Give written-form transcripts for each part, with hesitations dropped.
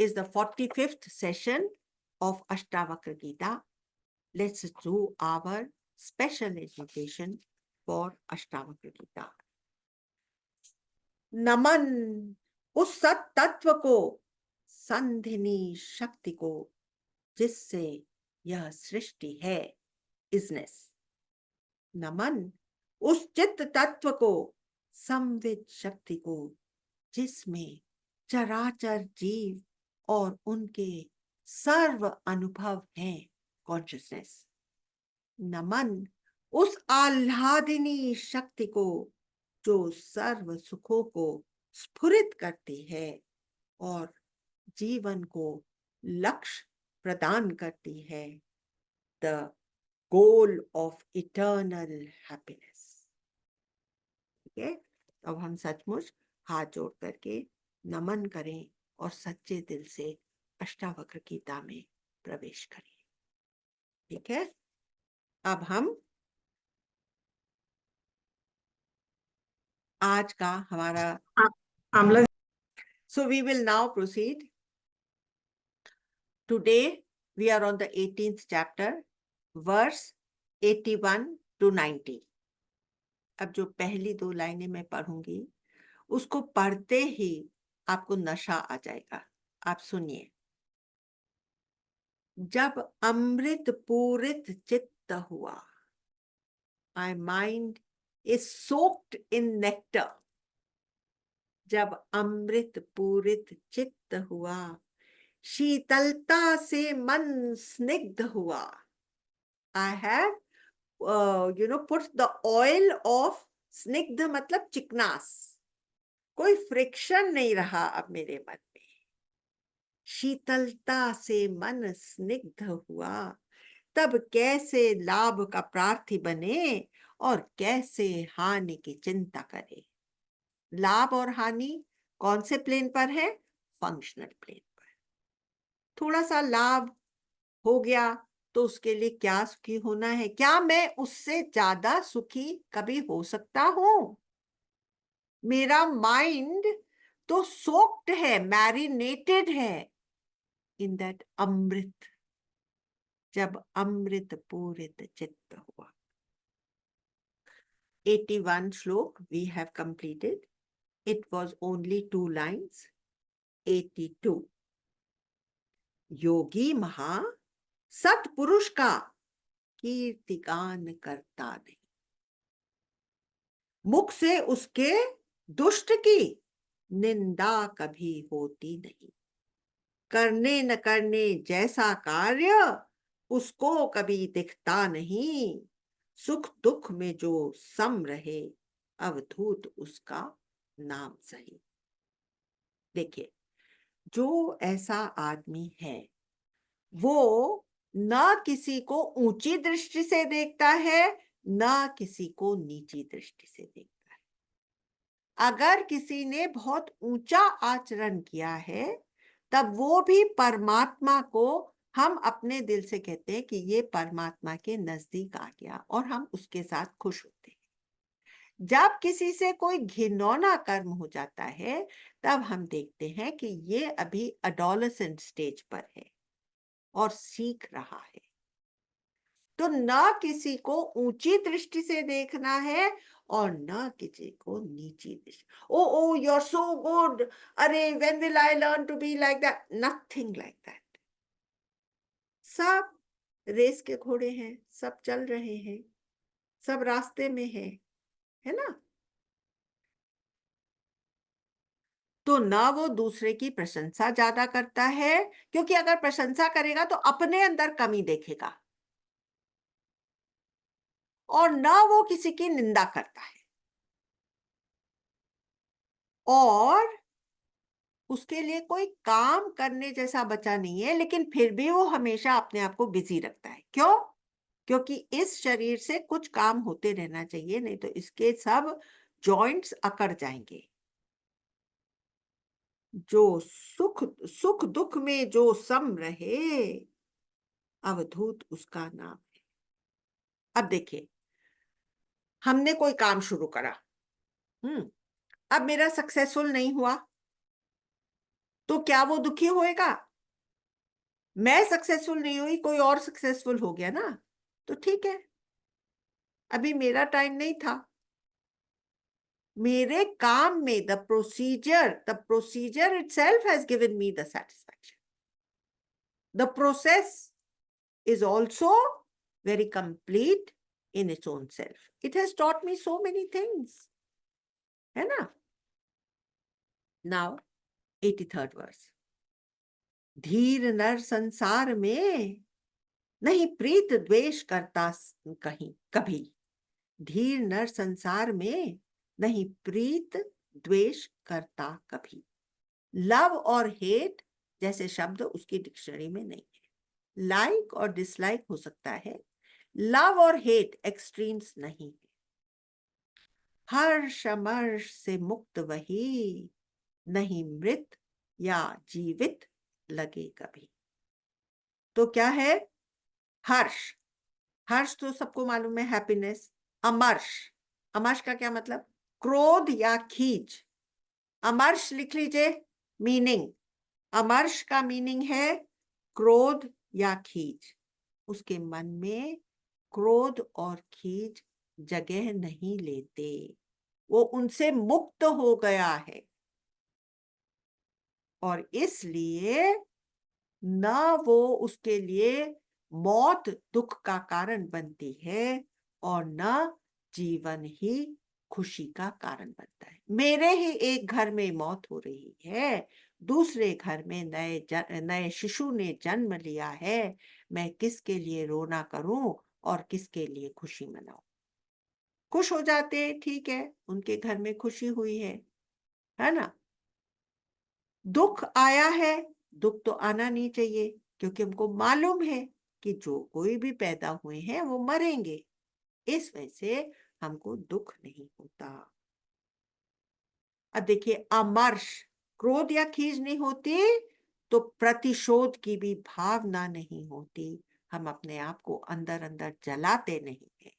is the 45th session of Ashtavakra Gita. Let's do our special education for Ashtavakra Gita. नमन उस सत तत्व को, संधिनी शक्ति को, जिससे यह सृष्टि है, इजनेस। नमन उस चित्त तत्व को, संविद शक्ति को, जिसमें चराचर जीव और उनके सर्व अनुभव हैं, कॉन्शियसनेस। नमन उस आह्लादिनी शक्ति को, जो सर्व सुखों को स्फुरित करती है और जीवन को लक्ष्य प्रदान करती है, the goal of eternal happiness. ठीक है, अब हम सचमुच हाथ जोड़ करके नमन करें और सच्चे दिल से अष्टावक्र गीता में प्रवेश करें। ठीक है, अब हम आज का हमारा so we will now proceed. Today we are on the 18th chapter, verse 81 to 90. अब जो पहली दो लाइनें मैं पढ़ूंगी, उसको पढ़ते ही आपको नशा आ जाएगा। आप सुनिए। जब अमृत पूरित चित्त हुआ, my mind is soaked in nectar. जब अमृत पूरित चित्त हुआ, शीतलता से मन स्निग्ध हुआ। I have put the oil of स्निग्ध मतलब चिकनास, कोई फ्रिक्शन नहीं रहा अब मेरे मन में। शीतलता से मन स्निग्ध हुआ, तब कैसे लाभ का प्रार्थी बने और कैसे हानि की चिंता करे। लाभ और हानि कौन से प्लेन पर है? फंक्शनल प्लेन पर। थोड़ा सा लाभ हो गया तो उसके लिए क्या सुखी होना है? क्या मैं उससे ज्यादा सुखी कभी हो सकता हूं? मेरा माइंड तो सोक्ड है, मैरिनेटेड है इन दैट अमृत। जब अमृत पूरित चित्त हुआ। 81 श्लोक we have completed. It was only 2 lines. 82. योगी महा सत्पुरुष का कीर्तिगान करता नहीं, मुख से उसके दुष्ट की निंदा कभी होती नहीं। करने न करने जैसा कार्य उसको कभी दिखता नहीं। सुख दुख में जो सम रहे, अवधूत उसका नाम सही। देखिए, जो ऐसा आदमी है वो न किसी को ऊंची दृष्टि से देखता है, न किसी को नीची दृष्टि से देखता है। अगर किसी ने बहुत ऊंचा आचरण किया है, तब वो भी परमात्मा को हम अपने दिल से कहते हैं कि ये परमात्मा के नजदीक आ गया और हम उसके साथ खुश होते हैं। जब किसी से कोई घिनौना कर्म हो जाता है, तब हम देखते हैं कि ये अभी एडोलेसेंट स्टेज पर है और सीख रहा है। तो न किसी को ऊंची दृष्टि से देखना है और न किसी को नीची दृष्टि। Oh you are so good, अरे when will I learn to be like that? Nothing like that. सब रेस के घोड़े हैं, सब चल रहे हैं, सब रास्ते में है ना? तो ना वो दूसरे की प्रशंसा ज्यादा करता है, क्योंकि अगर प्रशंसा करेगा तो अपने अंदर कमी देखेगा, और ना वो किसी की निंदा करता है, और उसके लिए कोई काम करने जैसा बचा नहीं है, लेकिन फिर भी वो हमेशा अपने आप को बिजी रखता है। क्यों? क्योंकि इस शरीर से कुछ काम होते रहना चाहिए, नहीं तो इसके सब जॉइंट्स अकड़ जाएंगे। जो सुख दुख में जो सम रहे, अवधूत उसका नाम है। अब देखिए, हमने कोई काम शुरू करा, अब मेरा सक्सेसफुल नहीं हुआ, तो क्या वो दुखी होएगा? मैं सक्सेसफुल नहीं हुई, कोई और सक्सेसफुल हो गया ना, तो ठीक है, अभी मेरा टाइम नहीं था। मेरे काम में the procedure itself has given me the satisfaction. The process is also very complete in its own self. It has taught me so many things, है ना? Now 83rd verse. धीर नर संसार में नहीं प्रीत द्वेष करता कहीं कभी। धीर नर संसार में नहीं प्रीत द्वेष करता कभी। लव और हेट जैसे शब्द उसकी डिक्शनरी में नहीं है। लाइक और डिसलाइक हो सकता है, लव और हेट एक्सट्रीम्स नहीं है। हर्ष अमर्ष से मुक्त वही, नहीं मृत या जीवित लगे कभी। तो क्या है? हर्ष, हर्ष तो सबको मालूम है, हैप्पीनेस। अमर्ष, अमर्ष का क्या मतलब? क्रोध या खींच। अमर्ष लिख लीजिए मीनिंग। अमर्ष का मीनिंग है क्रोध या खींच। उसके मन में क्रोध और खींच जगह नहीं लेते, वो उनसे मुक्त हो गया है, और इसलिए न वो उसके लिए मौत दुख का कारण बनती है और न जीवन ही खुशी का कारण बनता है। मेरे ही एक घर में मौत हो रही है, दूसरे घर में नए शिशु ने जन्म लिया है, मैं किसके लिए रोना करूं और किसके लिए खुशी मनाऊं? खुश हो जाते, ठीक है, उनके घर में खुशी हुई है ना? दुख आया है, दुख तो आना नहीं चाहिए, क्योंकि हमको मालूम है कि जो कोई भी पैदा हुए हैं वो मरेंगे, इस वजह से हमको दुख नहीं होता। अब देखिए, अमर्ष, क्रोध या खीज नहीं होती तो प्रतिशोध की भी भावना नहीं होती, हम अपने आप को अंदर अंदर जलाते नहीं है।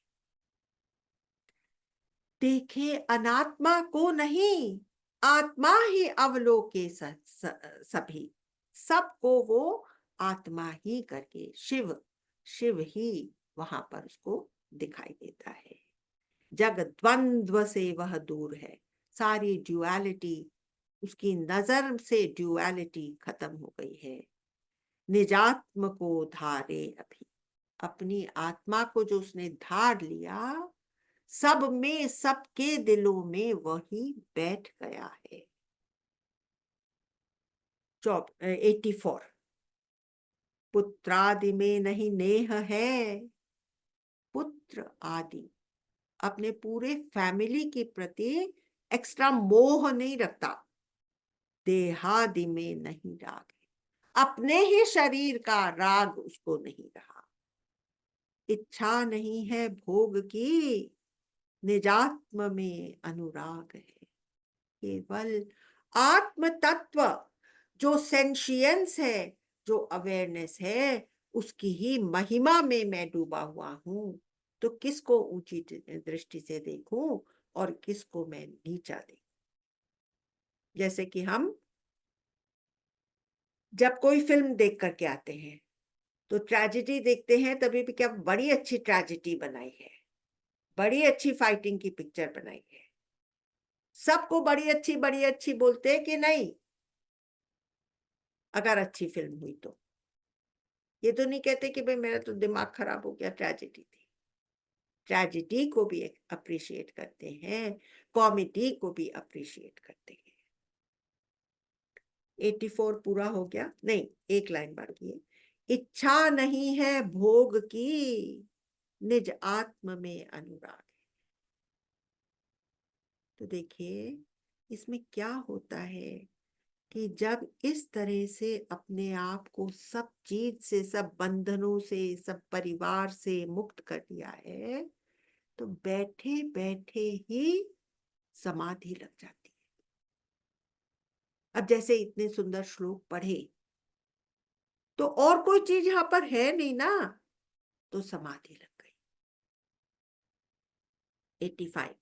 देखे अनात्मा को नहीं, आत्मा ही अवलोके सभी, सबको वो आत्मा ही करके, शिव, शिव ही वहां पर उसको दिखाई देता है। जग द्वंद्व से वह दूर है, सारी ड्युअलिटी, उसकी नजर से ड्युअलिटी खत्म हो गई है। निजात्म को धारे अभी, अपनी आत्मा को जो उसने धार लिया, सब में, सबके दिलों में वही बैठ गया है। 84। पुत्रादि में नहीं नेह है, पुत्र आदि, अपने पूरे फैमिली के प्रति एक्स्ट्रा मोह नहीं रखता। देहादि में नहीं राग है, अपने ही शरीर का राग उसको नहीं रहा। इच्छा नहीं है भोग की, निजात्म में अनुराग है। केवल आत्म तत्व, जो सेंशियंस है, जो अवेयरनेस है, उसकी ही महिमा में मैं डूबा हुआ हूं, तो किसको ऊंची दृष्टि से देखूं और किसको मैं नीचा देखूं? जैसे कि हम जब कोई फिल्म देख करके आते हैं तो ट्रेजेडी देखते हैं, तभी भी क्या बड़ी अच्छी ट्रेजेडी बनाई है, बड़ी अच्छी फाइटिंग की पिक्चर बनाई है, सबको बड़ी अच्छी बोलते हैं कि नहीं? अगर अच्छी फिल्म हुई तो ये तो नहीं कहते कि भाई मेरा तो दिमाग खराब हो गया, ट्रेजेडी थी। ट्रेजेडी को भी अप्रिशिएट करते हैं, कॉमेडी को भी अप्रिशिएट करते हैं। 84 पूरा हो गया? नहीं, एक लाइन बाकी है। इच्छा नहीं है भोग की, निज आत्म में अनुराग। तो देखिए इसमें क्या होता है कि जब इस तरह से अपने आप को सब चीज से, सब बंधनों से, सब परिवार से मुक्त कर दिया है, तो बैठे बैठे ही समाधि लग जाती है। अब जैसे इतने सुंदर श्लोक पढ़े, तो और कोई चीज यहां पर है नहीं ना, तो समाधि लग गई। 85।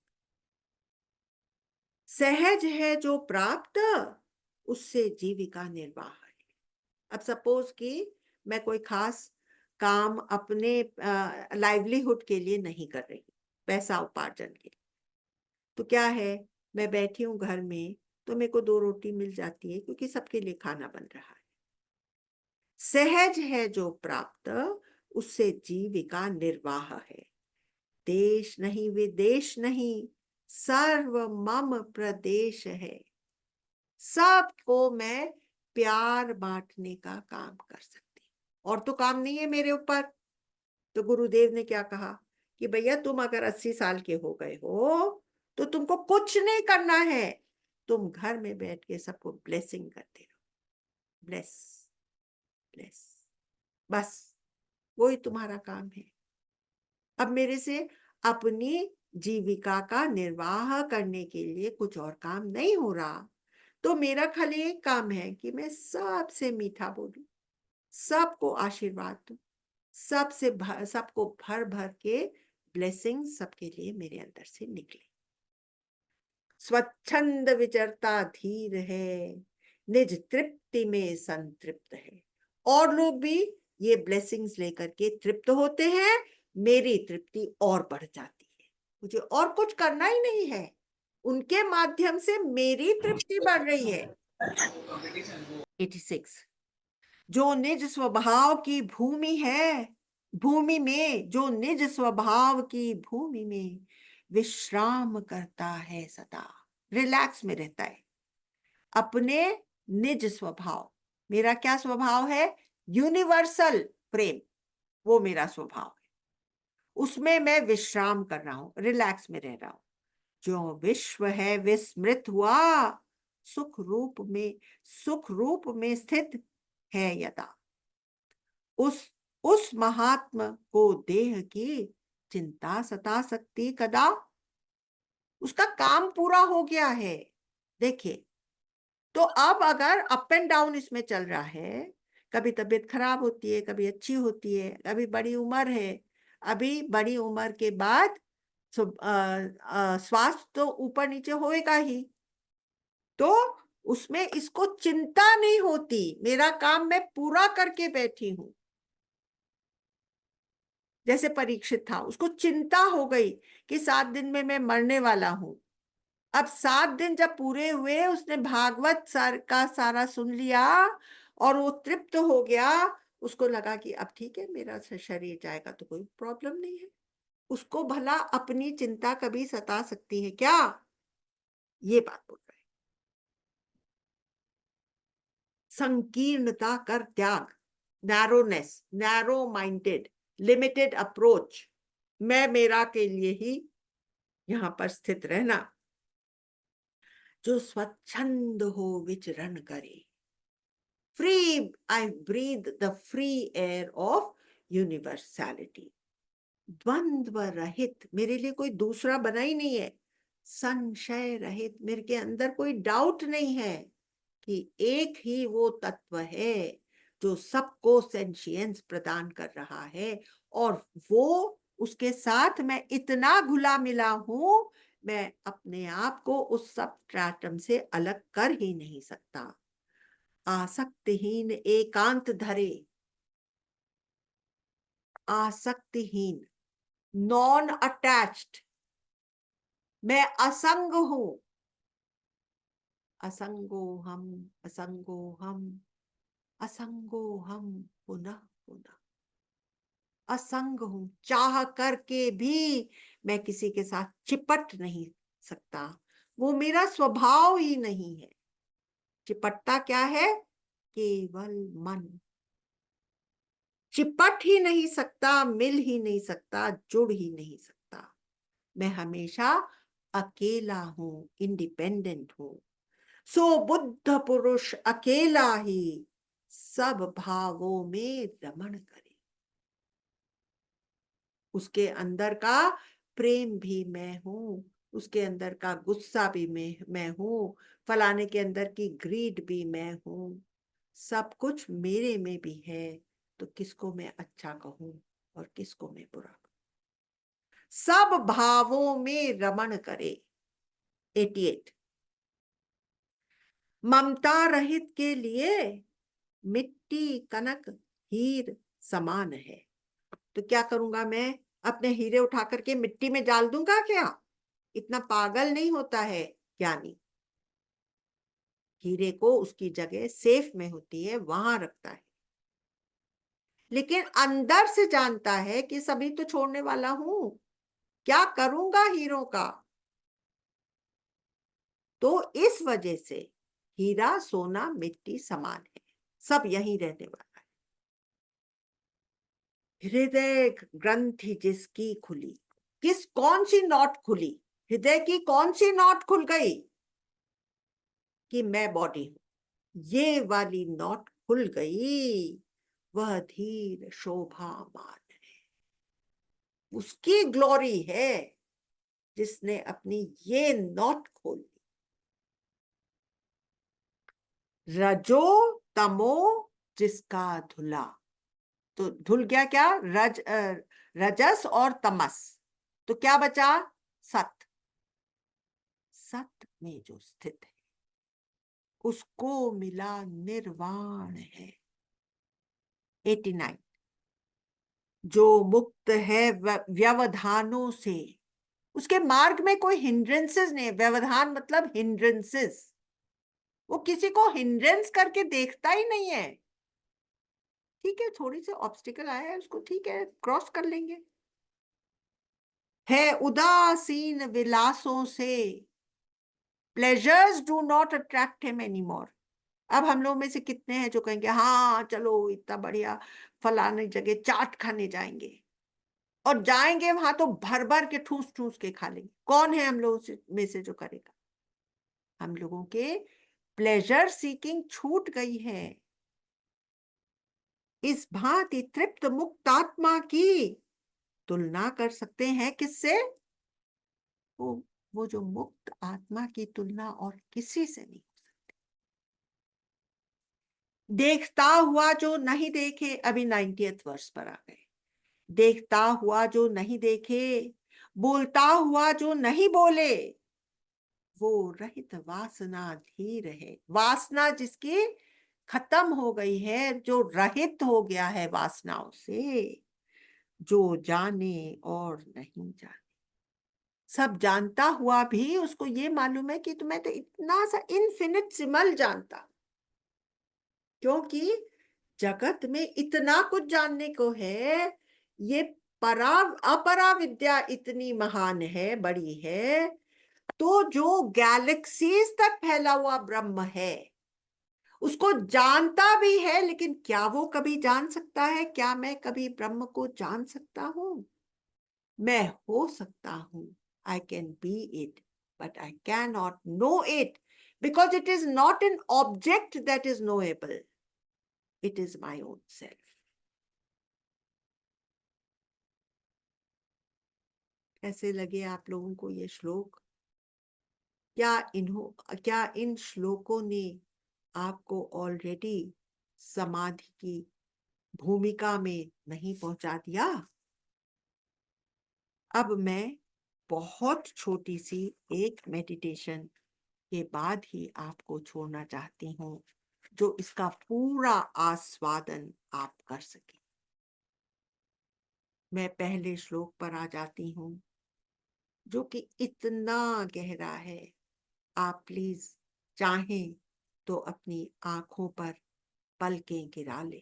सहज है जो प्राप्त, उससे जीविका निर्वाह है। अब सपोज कि मैं कोई खास काम अपने लाइवलीहुड के लिए नहीं कर रही, पैसा उपार्जन के लिए, तो क्या है, मैं बैठी हूँ घर में तो मेरे को 2 रोटी मिल जाती है क्योंकि सबके लिए खाना बन रहा है। सहज है जो प्राप्त, उससे जीविका निर्वाह है। देश नहीं विदेश नहीं, सर्व मम प्रदेश है। सबको मैं प्यार बांटने का काम कर सकती हूँ, और तो काम नहीं है मेरे ऊपर। तो गुरुदेव ने क्या कहा कि भैया तुम अगर 80 साल के हो गए हो तो तुमको कुछ नहीं करना है, तुम घर में बैठ के सबको ब्लेसिंग करते रहो, ब्लेस ब्लेस, बस वही तुम्हारा काम है। अब मेरे से अपनी जीविका का निर्वाह करने के लिए कुछ और काम नहीं हो रहा, तो मेरा खाली एक काम है कि मैं सबसे मीठा बोलूं, सबको आशीर्वाद दूं, सबको भर भर के ब्लेसिंग सबके लिए मेरे अंदर से निकले। स्वच्छंद विचरता धीर है, निज तृप्ति में संतृप्त है। और लोग भी ये ब्लेसिंग्स लेकर के तृप्त होते हैं, मेरी तृप्ति और बढ़ जाती है। मुझे और कुछ करना ही नहीं है, उनके माध्यम से मेरी तृप्ति बढ़ रही है। 86। जो निज स्वभाव की भूमि है, भूमि में, जो निज स्वभाव की भूमि में विश्राम करता है सदा, रिलैक्स में रहता है अपने निज स्वभाव। मेरा क्या स्वभाव है? यूनिवर्सल प्रेम, वो मेरा स्वभाव है, उसमें मैं विश्राम कर रहा हूं, रिलैक्स में रह रहा हूं। जो विश्व है विस्मृत हुआ, सुख रूप में स्थित है यदा। उस महात्मा को देह की चिंता सता सकती कदा। उसका काम पूरा हो गया है। देखिए, तो अब अगर अप एंड डाउन इसमें चल रहा है, कभी तबीयत खराब होती है, कभी अच्छी होती है, अभी बड़ी उम्र है, अभी बड़ी उम्र के बाद स्वास्थ्य तो ऊपर नीचे होएगा ही, तो उसमें इसको चिंता नहीं होती, मेरा काम मैं पूरा करके बैठी हूं। जैसे परीक्षित था, उसको चिंता हो गई कि 7 दिन में मैं मरने वाला हूं। अब 7 दिन जब पूरे हुए, उसने भागवत का सारा सुन लिया और वो तृप्त हो गया। उसको लगा कि अब ठीक है, मेरा शरीर जाएगा तो कोई प्रॉब्लम नहीं है। उसको भला अपनी चिंता कभी सता सकती है क्या? ये बात बोल रहे हैं। संकीर्णता कर त्याग, narrowness, narrow minded, limited approach, मैं मेरा के लिए ही यहां पर स्थित रहना। जो स्वच्छंद हो विचरण करे, free, I breathe the free air of universality. द्वंद्व रहित, मेरे लिए कोई दूसरा बना ही नहीं है। संशय रहित, मेरे के अंदर कोई डाउट नहीं है कि एक ही वो तत्व है जो सबको सेंशियंस प्रदान कर रहा है, और वो उसके साथ मैं इतना घुला मिला हूं, मैं अपने आप को उस सब ट्रैटम से अलग कर ही नहीं सकता। आसक्तिहीन एकांत धरे, आसक्तिहीन, नॉन अटैच्ड, मैं असंग हूं। असंगो हम, असंगो हम, असंगो हम, पुनः पुनः असंग हूं। चाह करके भी मैं किसी के साथ चिपट नहीं सकता, वो मेरा स्वभाव ही नहीं है। चिपटता क्या है? केवल मन। चिपट ही नहीं सकता, मिल ही नहीं सकता, जुड़ ही नहीं सकता। मैं हमेशा अकेला हूं, इंडिपेंडेंट हूं। सो बुद्ध पुरुष अकेला ही सब भावों में रमण करे। उसके अंदर का प्रेम भी मैं हूं, उसके अंदर का गुस्सा भी मैं हूं, फलाने के अंदर की ग्रीड भी मैं हूं। सब कुछ मेरे में भी है, तो किसको मैं अच्छा कहूं और किसको मैं बुरा कहूं? सब भावों में रमण करे। 88। ममता रहित के लिए मिट्टी कनक हीर समान है। तो क्या करूंगा मैं? अपने हीरे उठा करके मिट्टी में डाल दूंगा क्या? इतना पागल नहीं होता है ज्ञानी। हीरे को उसकी जगह सेफ में होती है वहां रखता है, लेकिन अंदर से जानता है कि सभी तो छोड़ने वाला हूं, क्या करूंगा हीरों का। तो इस वजह से हीरा सोना मिट्टी समान है, सब यहीं रहने वाला है। हृदय ग्रंथि जिसकी खुली, कौन सी नॉट खुली? हृदय की कौन सी नॉट खुल गई कि मैं बॉडी हूं? ये वाली नॉट खुल गई। वह धीर शोभामान है, उसकी ग्लोरी है जिसने अपनी ये नॉट खोल दी। रजो तमो जिसका धुला, तो धुल गया क्या? रजस और तमस, तो क्या बचा? सत। सत में जो स्थित है उसको मिला निर्वाण है। 89। जो मुक्त है व्यवधानों से, उसके मार्ग में कोई हिंड्रेंसेस नहीं। व्यवधान मतलब हिंड्रेंसेस, वो किसी को हिंड्रेंस करके देखता ही नहीं है। ठीक है, थोड़ी सी ऑब्स्टिकल आया है उसको, ठीक है, क्रॉस कर लेंगे। है उदासीन विलासों से, pleasures do not attract him any more. अब हम लोग में से कितने हैं जो कहेंगे हाँ चलो इतना बढ़िया फलाने जगह चाट खाने जाएंगे, और जाएंगे वहां तो भर भर के ठूस ठूस के खा लेंगे। कौन है हम लोगों में से जो करेगा? हम लोगों के प्लेजर सीकिंग छूट गई है। इस भांति तृप्त मुक्त आत्मा की तुलना कर सकते हैं किससे? वो वो जो मुक्त आत्मा की तुलना और किसी से नहीं। देखता हुआ जो नहीं देखे, अभी 90th वर्ष पर आ गए। देखता हुआ जो नहीं देखे, बोलता हुआ जो नहीं बोले, वो रहित वासना धीर है। वासना जिसकी खत्म हो गई है, जो रहित हो गया है वासनाओं से, जो जाने और नहीं जाने। सब जानता हुआ भी उसको ये मालूम है कि तुम्हें तो इतना सा इनफिनिटसिमल जानता, क्योंकि जगत में इतना कुछ जानने को है। ये परा अपरा विद्या इतनी महान है, बड़ी है। तो जो गैलेक्सीज तक फैला हुआ ब्रह्म है उसको जानता भी है, लेकिन क्या वो कभी जान सकता है? क्या मैं कभी ब्रह्म को जान सकता हूं? मैं हो सकता हूं, I can be it, but I can not know it, because it is not an object that is knowable, it is my own self. कैसे लगे आप लोगों को ये श्लोक? क्या इन श्लोकों ने आपको ऑलरेडी समाधि की भूमिका में नहीं पहुंचा दिया? अब मैं बहुत छोटी सी एक मेडिटेशन के बाद ही आपको छोड़ना चाहती हूँ, जो इसका पूरा आस्वादन आप कर सके। मैं पहले श्लोक पर आ जाती हूँ, जो कि इतना गहरा है। आप प्लीज चाहें तो अपनी आंखों पर पलकें गिरा ले।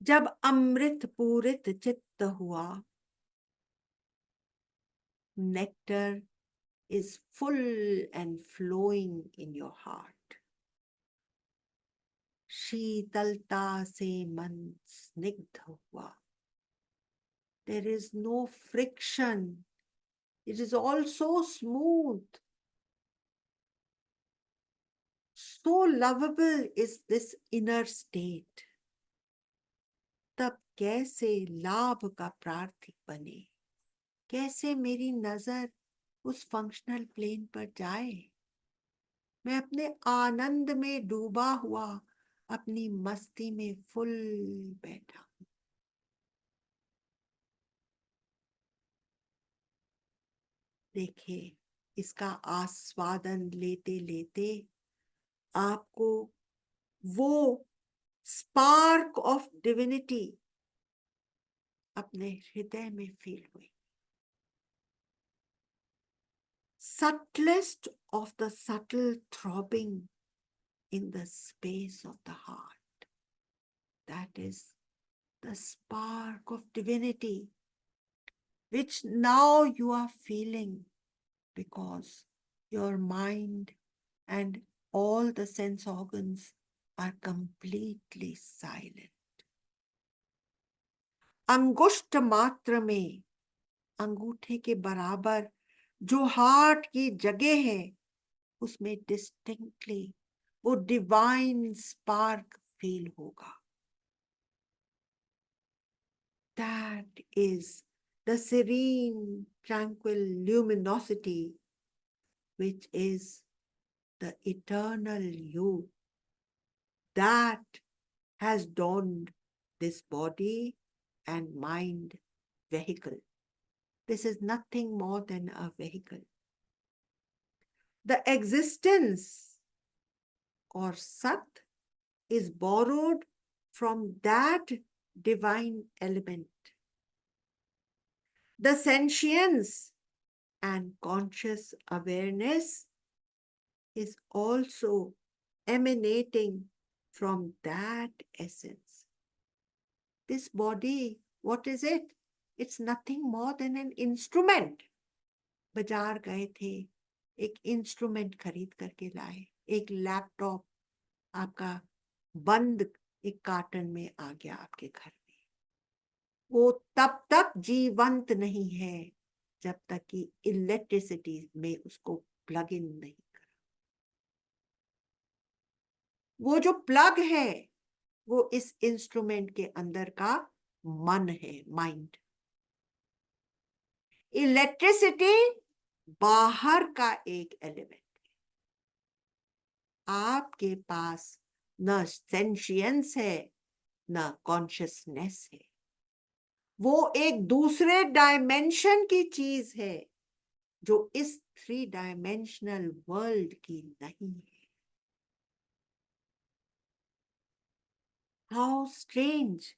जब अमृत पूरित चित्त हुआ, nectar is full and flowing in your heart. शीतलता से मन स्निग्ध हुआ। There is no friction. It is all so smooth. So lovable is this inner state. तब कैसे लाभ का प्रार्थी बने, कैसे मेरी नजर उस फंक्शनल प्लेन पर जाए। मैं अपने आनंद में डूबा हुआ, अपनी मस्ती में फुल बैठा। देखिए, इसका आस्वादन लेते लेते आपको वो स्पार्क ऑफ डिविनिटी अपने हृदय में फील हुई। Subtlest of the subtle throbbing in the space of the heart. That is the spark of divinity, which now you are feeling because your mind and all the sense organs are completely silent. अंगुष्ठ मात्र में, अंगूठे के बराबर जो heart की जगह है, उसमें डिस्टिंक्टली वो डिवाइन स्पार्क फील होगा। That is the serene, tranquil luminosity which is the eternal you that has donned this body and mind vehicle. This is nothing more than a vehicle. The existence or Sat is borrowed from that divine element. The sentience and conscious awareness is also emanating from that essence. This body, what is it? It's nothing more than an instrument. बाजार गए थे, एक instrument खरीद करके लाए, एक laptop आपका बंद एक कार्टन में आ गया आपके घर में। वो तब तक जीवंत नहीं है जब तक कि इलेक्ट्रिसिटी में उसको प्लग इन नहीं करा। वो जो प्लग है वो इस इंस्ट्रूमेंट के अंदर का मन है, माइंड। इलेक्ट्रिसिटी बाहर का एक एलिमेंट। आपके पास न सेंशियंस है न कॉन्शियसनेस है। वो एक दूसरे डायमेंशन की चीज है जो इस 3 डायमेंशनल वर्ल्ड की नहीं है। How strange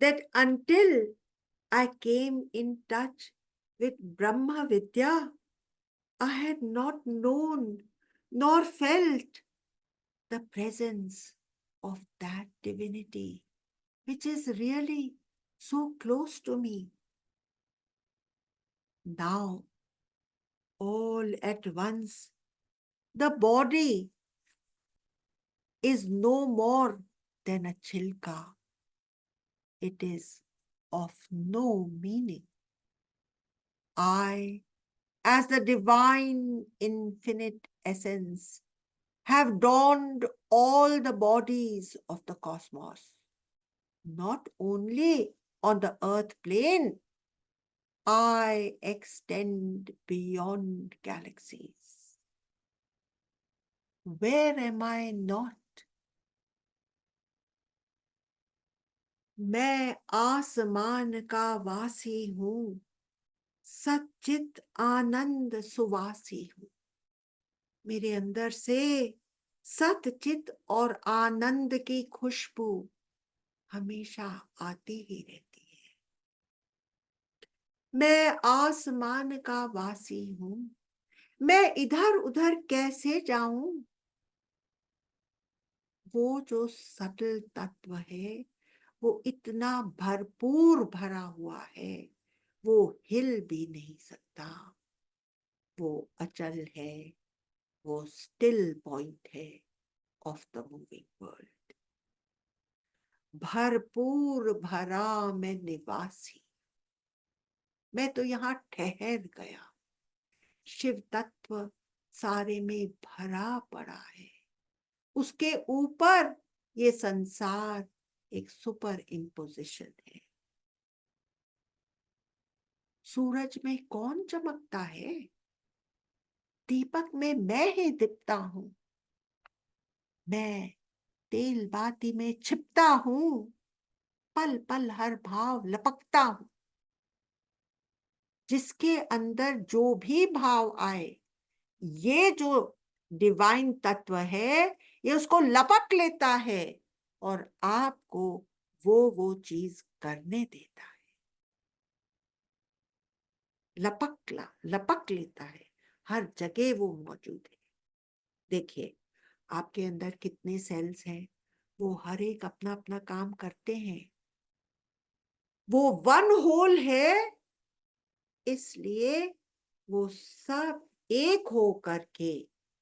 that until I came in touch with Brahma Vidya, I had not known nor felt the presence of that divinity, which is really so close to me. Now, all at once, the body is no more than a chilka. It is of no meaning. I, as the divine infinite essence, have donned all the bodies of the cosmos, not only on the earth plane, I extend beyond galaxies. Where am I not? मैं आसमान का वासी हूँ, सच्चित आनंद सुवासी हूँ। मेरे अंदर से सतचित और आनंद की खुशबू हमेशा आती ही रहती है। मैं आसमान का वासी हूँ, मैं इधर उधर कैसे जाऊं? वो जो सटल तत्व है वो इतना भरपूर भरा हुआ है, वो हिल भी नहीं सकता। वो अचल है, वो स्टिल पॉइंट है ऑफ द मूविंग वर्ल्ड। भरपूर भरा मैं निवासी, मैं तो यहाँ ठहर गया। शिव तत्व सारे में भरा पड़ा है, उसके ऊपर ये संसार एक सुपर इम्पोजिशन है। सूरज में कौन चमकता है? दीपक में मैं ही दिखता हूं। मैं तेल बाती में छिपता हूं, पल पल हर भाव लपकता हूं। जिसके अंदर जो भी भाव आए ये जो डिवाइन तत्व है ये उसको लपक लेता है और आपको वो चीज करने देता है, लपक लेता है, हर जगह वो मौजूद है। देखिए आपके अंदर कितने सेल्स हैं, वो हर एक अपना अपना काम करते हैं, वो वन होल है, इसलिए वो सब एक हो करके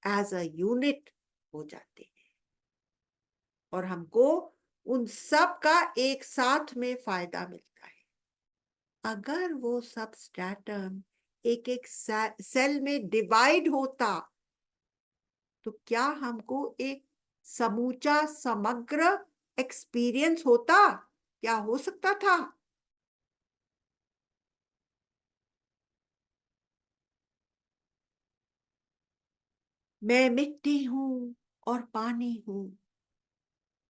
एज अ यूनिट हो जाते हैं और हमको उन सब का एक साथ में फायदा मिलता है। अगर वो सब स्ट्रैटम एक एक सेल में डिवाइड होता तो क्या हमको एक समूचा समग्र एक्सपीरियंस होता? क्या हो सकता था? मैं मिट्टी हूं और पानी हूं,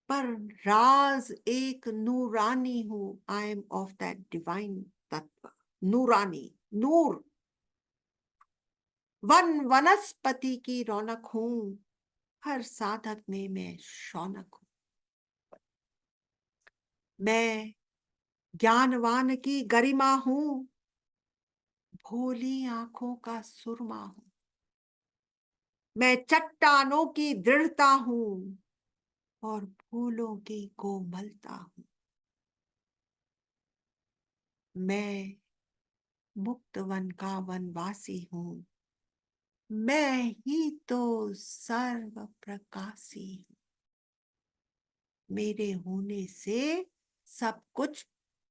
पर राज एक नूरानी हूं। I am of that divine तत्व, नूरानी, नूर। वनस्पति की रौनक हूं, हर साधक में मैं शौनक हूं। मैं ज्ञानवान की गरिमा हूं, भोली आंखों का सुरमा हूं। मैं चट्टानों की दृढ़ता हूं और फूलों की कोमलता हूं। मैं मुक्त वन का वनवासी हूं, मैं ही तो सर्व प्रकाशी हूं। मेरे होने से सब कुछ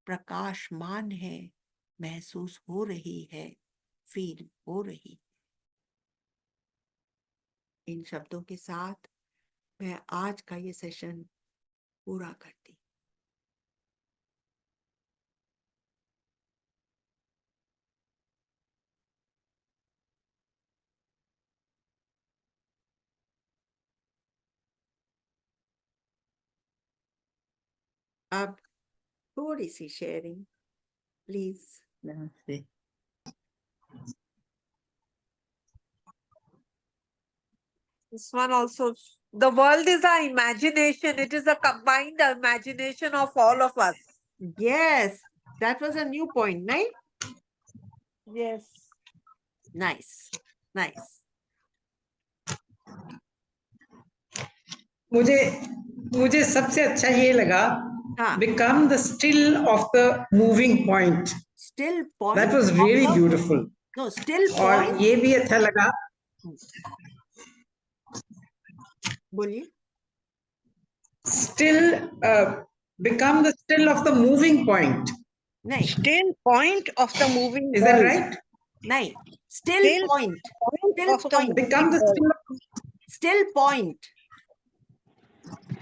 प्रकाशमान है, महसूस हो रही है, फील हो रही। इन शब्दों के साथ मैं आज का ये सेशन पूरा करती। अब थोड़ी सी शेयरिंग प्लीज। नमस्ते। This one also. The world is our imagination. It is a combined imagination of all of us. Yes, that was a new point, right? Yes. Nice, nice. मुझे सबसे अच्छा ये लगा, हाँ, become the still of the moving point. still point. That was really beautiful. No, still और point. ये भी अच्छा लगा, बोलिए। still become the still of the moving point. नहीं, Still point of the moving Is that world. right? नहीं, still Still point. point Still of the point. Become the world. Still point.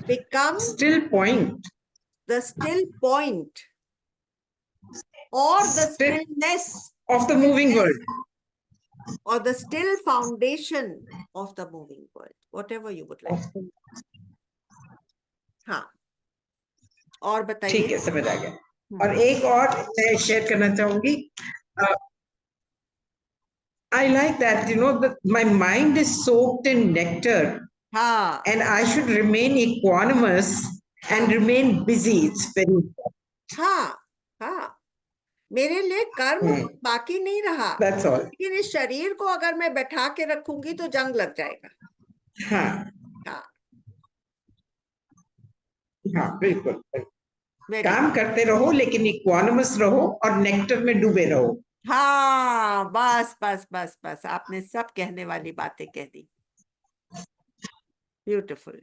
Become still point. the still point or the Still stillness of the moving world. or the still foundation of the moving world, whatever you would like. हाँ, और बताइए। ठीक है, समझ आ गया। और एक और मैं शेयर करना चाहूंगी। I like that, you know, that my mind is soaked in nectar. हाँ, And I should remain equanimous and remain busy. It's very important. हाँ, हाँ, मेरे लिए कर्म कुछ बाकी नहीं रहा, That's all. लेकिन इस शरीर को अगर मैं बैठा के रखूंगी तो जंग लग जाएगा। हाँ, हाँ, हाँ, बिल्कुल। very काम good. करते रहो लेकिन इक्वानिमस रहो और नेक्टर में डूबे रहो। हाँ, बस बस बस बस आपने सब कहने वाली बातें कह दी। Beautiful.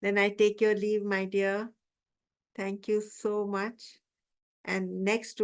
Then I take your leave, my dear. Thank you so much. And next